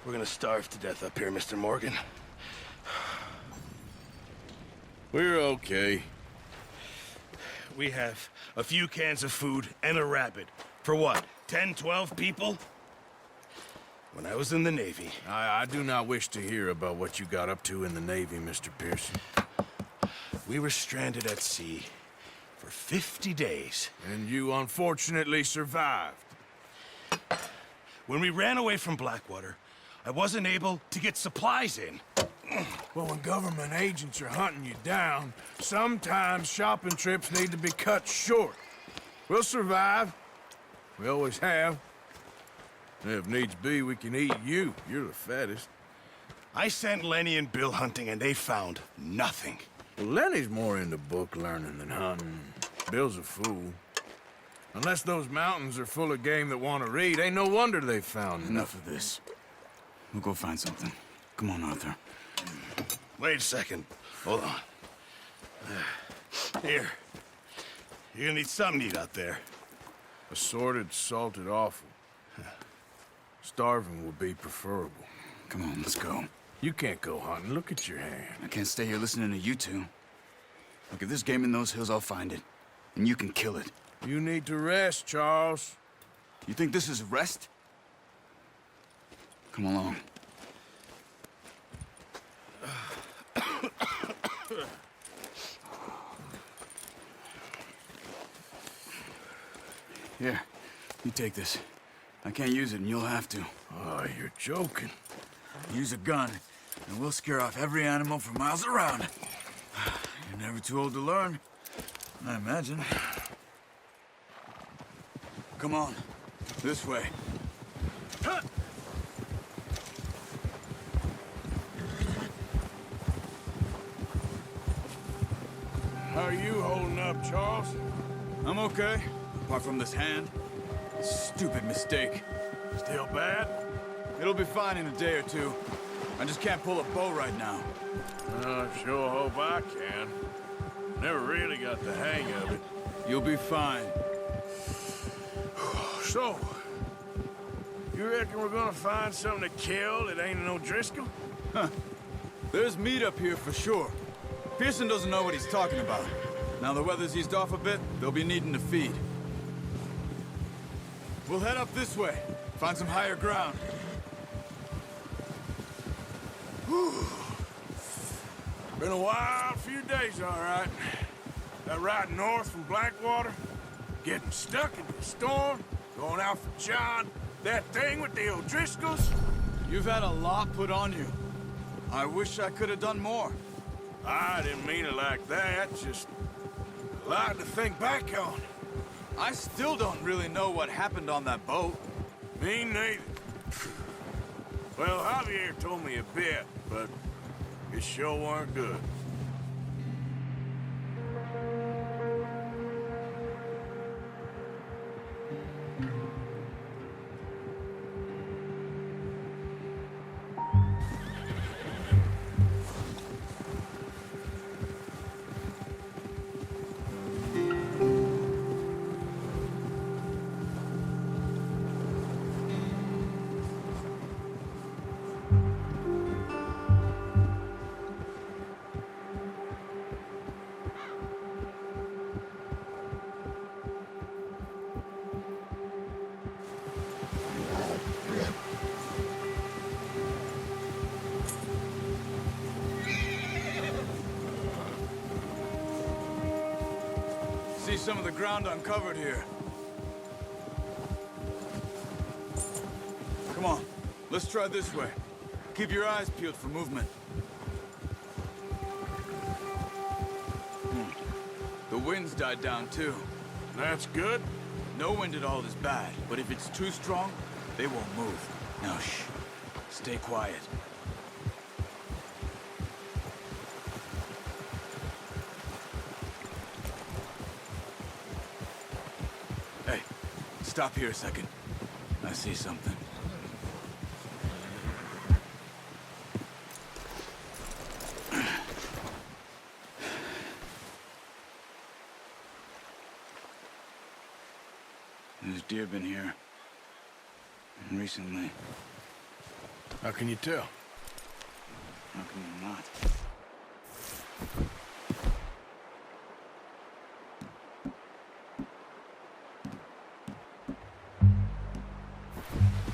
We're gonna starve to death up here, Mr. Morgan. We're okay. We have a few cans of food and a rabbit. For what, 10, 12 people? When I was in the Navy... I do not wish to hear about what you got up to in the Navy, Mr. Pearson. We were stranded at sea for 50 days. And you unfortunately survived. When we ran away from Blackwater, I wasn't able to get supplies in. Well, when government agents are hunting you down, sometimes shopping trips need to be cut short. We'll survive. We always have. If needs be, we can eat you. You're the fattest. I sent Lenny and Bill hunting, and they found nothing. Well, Lenny's more into book learning than hunting. Bill's a fool. Unless those mountains are full of game that want to read, ain't no wonder they found Enough of this. We'll go find something. Come on, Arthur. Wait a second. Hold on. Here. You're gonna need something to eat out there. Assorted, salted offal. Starving would be preferable. Come on, let's go. You can't go hunting. Look at your hand. I can't stay here listening to you two. Look, if there's game in those hills, I'll find it. And you can kill it. You need to rest, Charles. You think this is rest? Come along. Here, you take this. I can't use it, and you'll have to. Oh, you're joking. Use a gun, and we'll scare off every animal for miles around. You're never too old to learn, I imagine. Come on, this way. How are you holding up, Charles? I'm okay, apart from this hand. Stupid mistake. Still bad? It'll be fine in a day or two. I just can't pull a bow right now. I sure hope I can. Never really got the hang of it. You'll be fine. So, you reckon we're gonna find something to kill that ain't no Driscoll? Huh. There's meat up here for sure. Pearson doesn't know what he's talking about. Now the weather's eased off a bit, they'll be needing to feed. We'll head up this way. Find some higher ground. Whew. Been a wild few days, all right. That ride north from Blackwater, getting stuck in the storm, going out for John, that thing with the O'Driscolls. You've had a lot put on you. I wish I could have done more. I didn't mean it like that, just a lot to think back on. I still don't really know what happened on that boat. Me neither. Well, Javier told me a bit, but it sure weren't good. See some of the ground uncovered here. Come on, let's try this way. Keep your eyes peeled for movement. The wind's died down too. That's good. No wind at all is bad, but if it's too strong, they won't move. Now shh, stay quiet. Hey, stop here a second. I see something. There's deer been here. Recently. How can you tell? How can you not?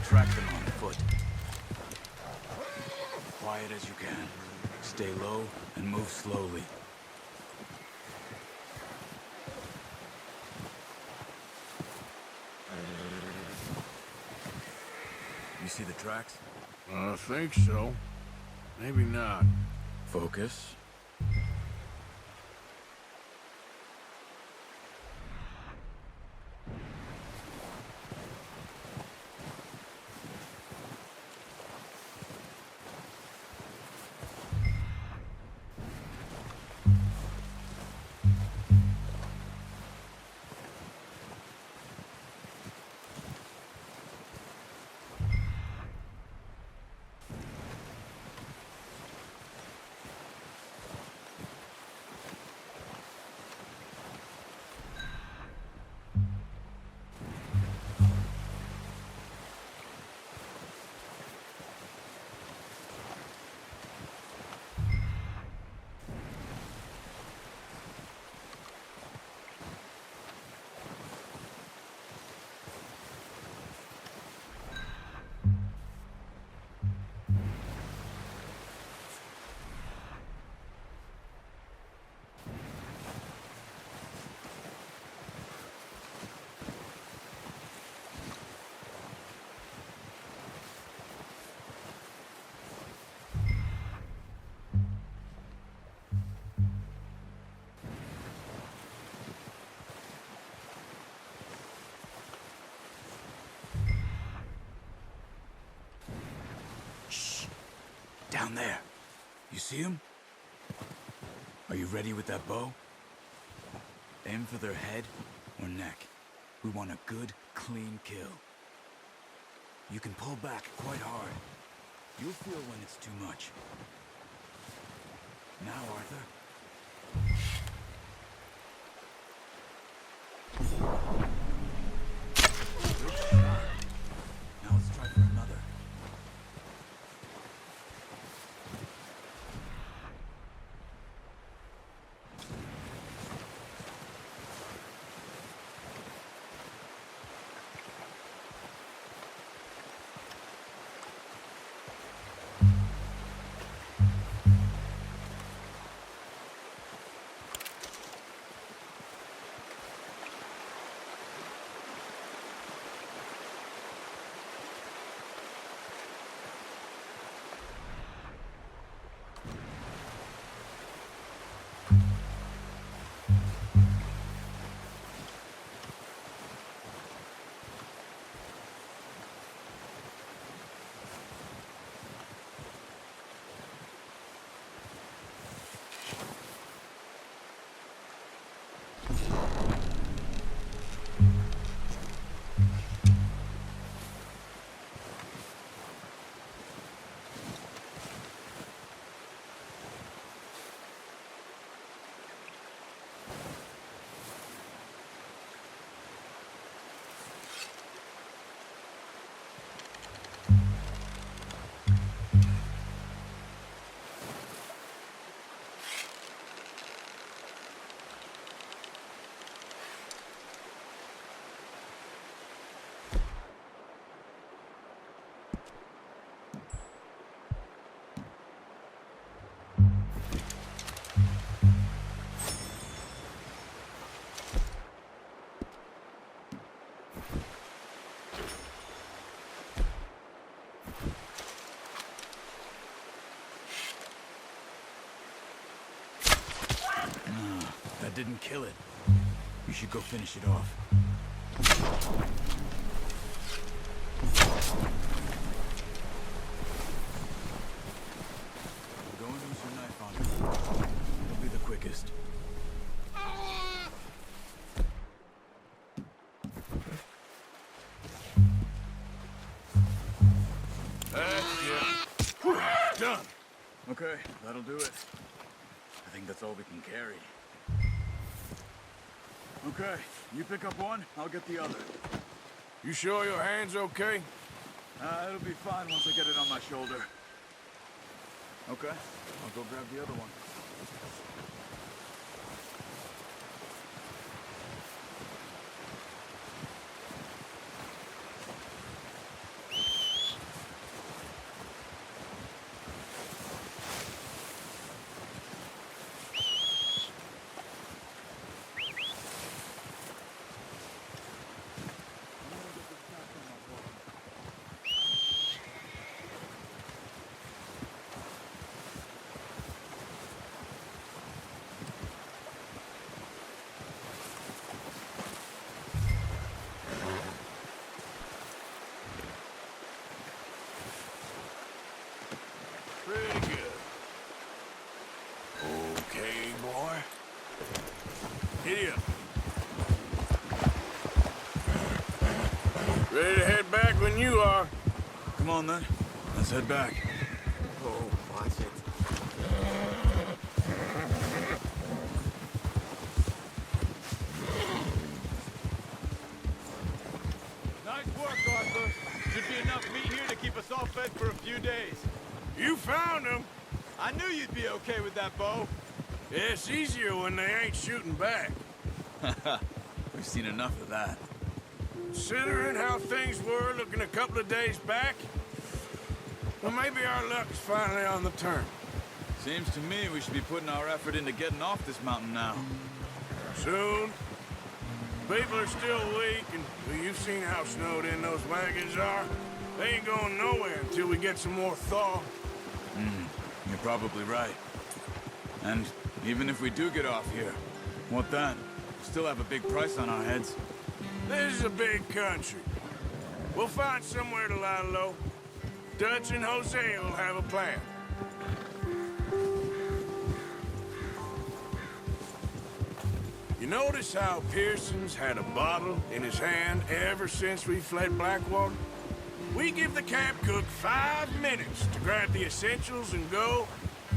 Track them on foot. Quiet as you can. Stay low and move slowly. You see the tracks? I think so. Maybe not. Focus. Down there. You see him? Are you ready with that bow? Aim for their head or neck. We want a good, clean kill. You can pull back quite hard. You'll feel when it's too much. Now, Arthur. Now let's try for another. That didn't kill it. You should go finish it off. Go and use your knife on it. It'll be the quickest. Done. Okay, that'll do it. I think that's all we can carry. Okay, you pick up one, I'll get the other. You sure your hand's okay? It'll be fine once I get it on my shoulder. Okay, I'll go grab the other one. Pretty good. Okay, boy. Giddy up. Ready to head back when you are. Come on, then. Let's head back. Oh, watch it. Nice work, Arthur. Should be enough meat here to keep us all fed for a few days. You found him. I knew you'd be okay with that bow. Yeah, it's easier when they ain't shooting back. We've seen enough of that. Considering how things were looking a couple of days back, well, maybe our luck's finally on the turn. Seems to me we should be putting our effort into getting off this mountain now. Soon. People are still weak, and well, you've seen how snowed in those wagons are. They ain't going nowhere until we get some more thaw. You're probably right. And even if we do get off here, what then? We still have a big price on our heads. This is a big country. We'll find somewhere to lie low. Dutch and Jose will have a plan. You notice how Pearson's had a bottle in his hand ever since we fled Blackwater? We give the camp cook 5 minutes to grab the essentials and go,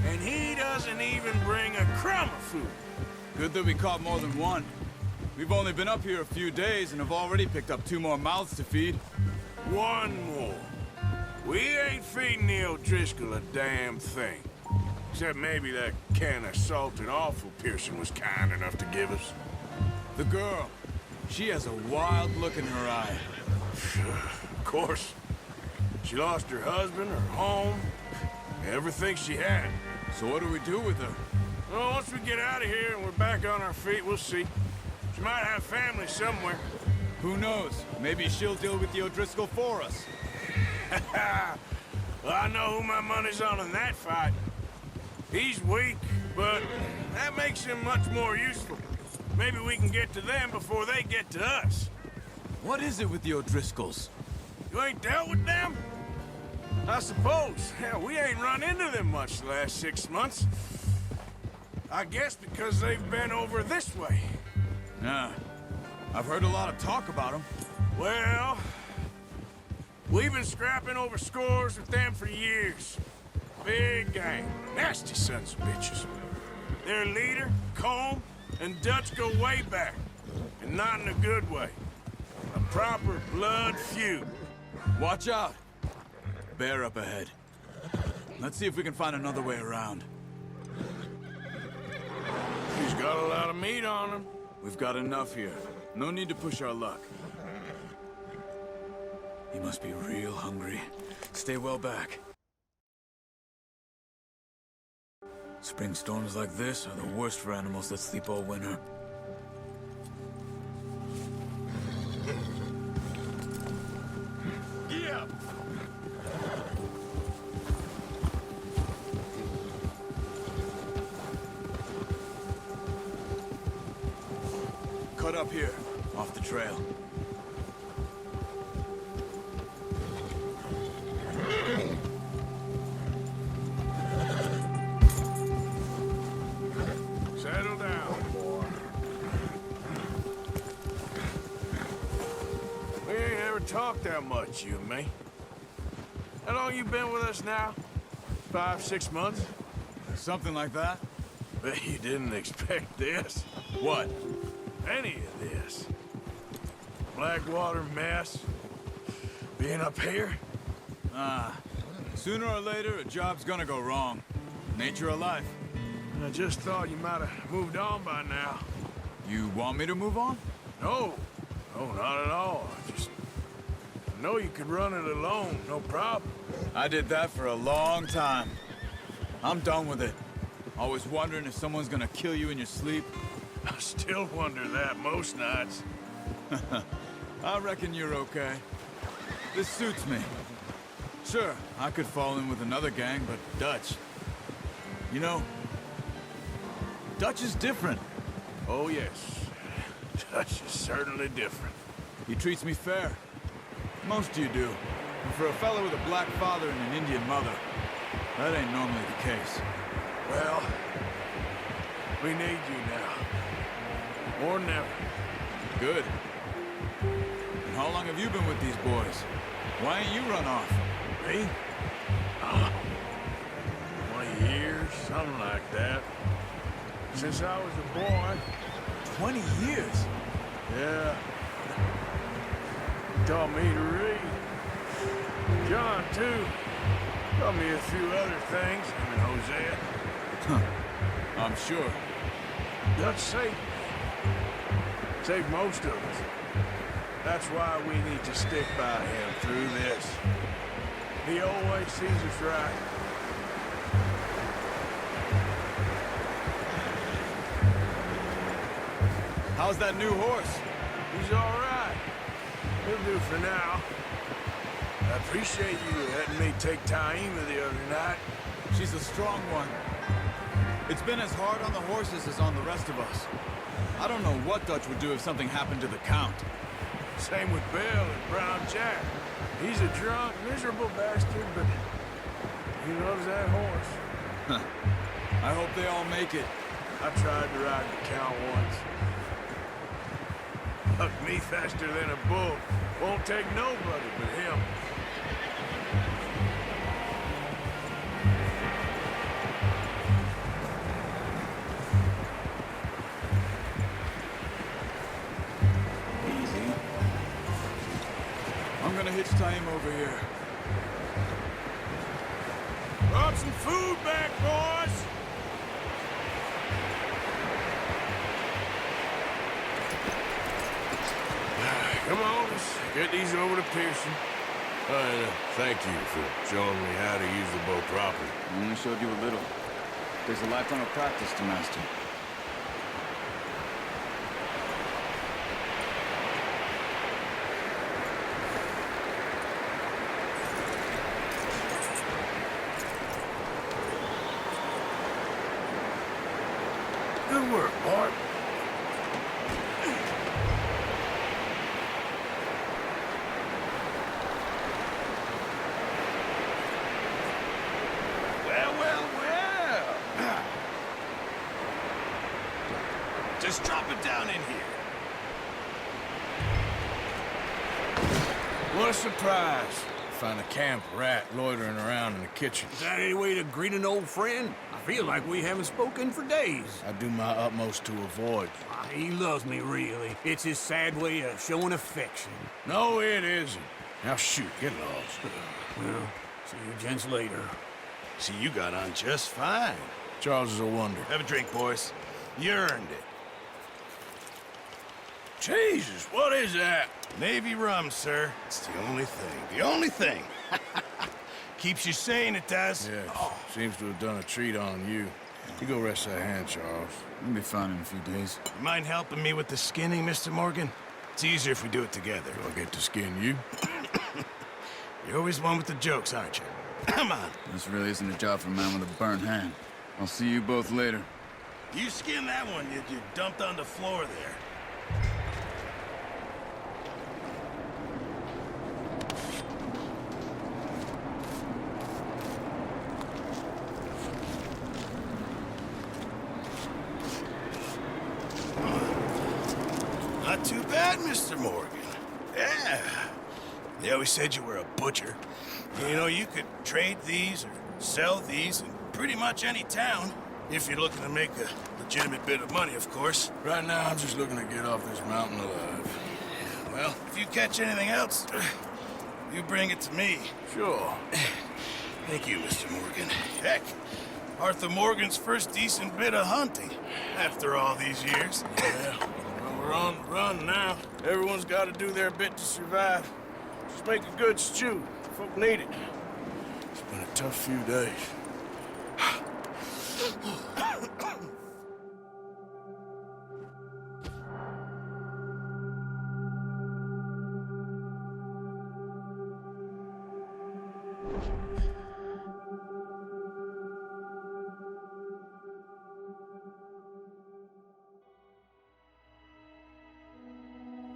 and he doesn't even bring a crumb of food. Good that we caught more than one. We've only been up here a few days and have already picked up 2 more mouths to feed. One more. We ain't feeding the O'Driscoll a damn thing. Except maybe that can of salted offal Pearson was kind enough to give us. The girl, she has a wild look in her eye. Of course. She lost her husband, her home, everything she had. So what do we do with her? Well, once we get out of here and we're back on our feet, we'll see. She might have family somewhere. Who knows? Maybe she'll deal with the O'Driscoll for us. Well, I know who my money's on in that fight. He's weak, but that makes him much more useful. Maybe we can get to them before they get to us. What is it with the O'Driscolls? You ain't dealt with them? I suppose. Hell, we ain't run into them much the last 6 months. I guess because they've been over this way. Yeah. I've heard a lot of talk about them. Well, we've been scrapping over scores with them for years. Big gang. Nasty sons of bitches. Their leader, Combe, and Dutch go way back. And not in a good way. A proper blood feud. Watch out! Bear up ahead. Let's see if we can find another way around. He's got a lot of meat on him. We've got enough here. No need to push our luck. He must be real hungry. Stay well back. Spring storms like this are the worst for animals that sleep all winter. Yeah. Cut up here, off the trail. Settle down, boy. We ain't ever talked that much, you and me. How long you been with us now? 5, 6 months? Something like that? Bet you didn't expect this. What? Any of this. Blackwater mess. Being up here. Sooner or later, a job's gonna go wrong. Nature of life. I just thought you might have moved on by now. You want me to move on? No. No, not at all. I know you could run it alone, no problem. I did that for a long time. I'm done with it. Always wondering if someone's gonna kill you in your sleep. I still wonder that most nights. I reckon you're okay. This suits me. Sure, I could fall in with another gang, but Dutch... You know, Dutch is different. Oh, yes. Dutch is certainly different. He treats me fair. Most of you do. And for a fellow with a black father and an Indian mother, that ain't normally the case. Well, we need you now. More than ever. Good. And how long have you been with these boys? Why ain't you run off? Me? 20 years, something like that. Since I was a boy. 20 years? Yeah. Taught me to read. John, too. Taught me a few other things, him and Hosea. I'm sure. Dutch saved me. Saved most of us. That's why we need to stick by him through this. He always sees us right. How's that new horse? He's all right. He'll do for now. I appreciate you letting me take Taima the other night. She's a strong one. It's been as hard on the horses as on the rest of us. I don't know what Dutch would do if something happened to the Count. Same with Bill and Brown Jack. He's a drunk, miserable bastard, but he loves that horse. I hope they all make it. I tried to ride the Count once. Bucked me faster than a bull. Won't take nobody but him. Easy. I'm gonna hitch Taim over here. Brought some food back, boys! Come on, let's get these over to Pearson. Thank you for showing me how to use the bow properly. I only showed you a little. Takes a lifetime of practice to master. Good work, Bart. Well. Just drop it down in here. What a surprise. Find a camp rat loitering around in the kitchen. Is that any way to greet an old friend? I feel like we haven't spoken for days. I do my utmost to avoid. He loves me, really. It's his sad way of showing affection. No, it isn't. Now shoot, get lost. Well, see you gents later. See, you got on just fine. Charles is a wonder. Have a drink, boys. You earned it. Jesus, what is that? Navy rum, sir. It's the only thing. The only thing. Keeps you sane, it does. Yes, seems to have done a treat on you. You go rest that hand, Charles. We'll be fine in a few days. You mind helping me with the skinning, Mr. Morgan? It's easier if we do it together. Do I get to skin you? You're always one with the jokes, aren't you? Come on. This really isn't a job for a man with a burnt hand. I'll see you both later. You skin that one you dumped on the floor there. Not too bad, Mr. Morgan. Yeah. They always said you were a butcher. You know, you could trade these or sell these in pretty much any town. If you're looking to make a legitimate bit of money, of course. Right now, I'm just looking to get off this mountain alive. Well, if you catch anything else, you bring it to me. Sure. Thank you, Mr. Morgan. Heck, Arthur Morgan's first decent bit of hunting after all these years. Yeah, well, we're on the run now. Everyone's got to do their bit to survive. Just make a good stew. Folk need it. It's been a tough few days.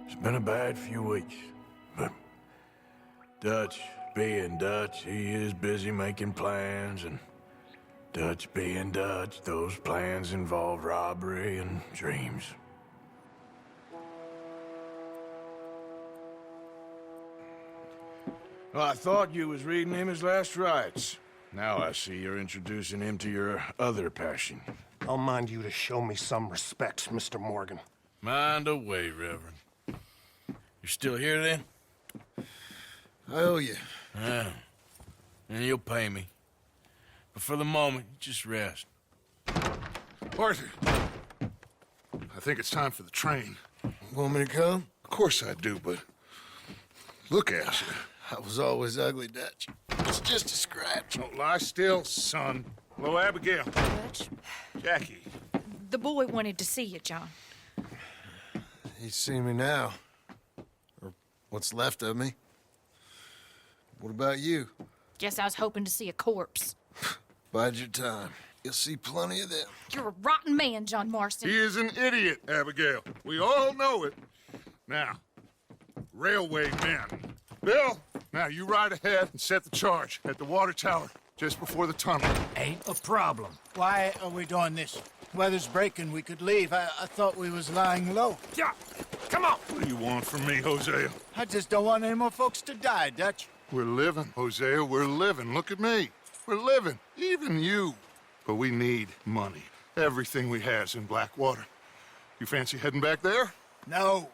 It's been a bad few weeks, but Dutch being Dutch, he is busy making plans, and Dutch being Dutch, those plans involve robbery and dreams. Well, I thought you was reading him his last rites. Now I see you're introducing him to your other passion. I'll mind you to show me some respect, Mr. Morgan. Mind away, Reverend. You still here, then? I owe you. Yeah. And you'll pay me. But for the moment, just rest. Arthur, I think it's time for the train. Want me to come? Of course I do, but look at you. I was always ugly, Dutch. It's just a scratch. Don't lie still, son. Hello, Abigail. Dutch, Jackie. the boy wanted to see you, John. He's seen me now. Or what's left of me. What about you? Guess I was hoping to see a corpse. Bide your time. You'll see plenty of them. You're a rotten man, John Marston. He is an idiot, Abigail. We all know it. Now, railway men. Bill, now you ride ahead and set the charge at the water tower just before the tunnel. Ain't a problem. Why are we doing this? Weather's breaking. We could leave. I thought we was lying low. Yeah, come on. What do you want from me, Hosea? I just don't want any more folks to die, Dutch. We're living, Hosea. We're living. Look at me. We're living. Even you. But we need money. Everything we has in Blackwater. You fancy heading back there? No.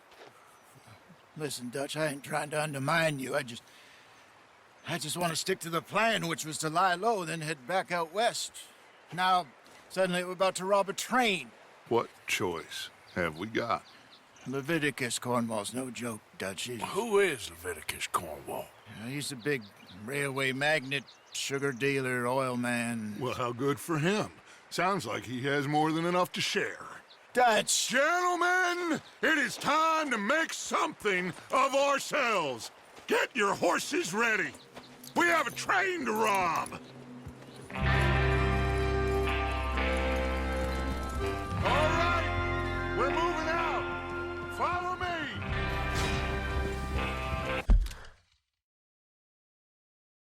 Listen, Dutch, I ain't trying to undermine you. I just want to stick to the plan, which was to lie low, then head back out west. Now, suddenly we're about to rob a train. What choice have we got? Leviticus Cornwall's no joke, Dutch. Who is Leviticus Cornwall? He's a big railway magnate, sugar dealer, oil man. Well, how good for him. Sounds like he has more than enough to share. Dutch! Gentlemen, it is time to make something of ourselves. Get your horses ready. We have a train to rob.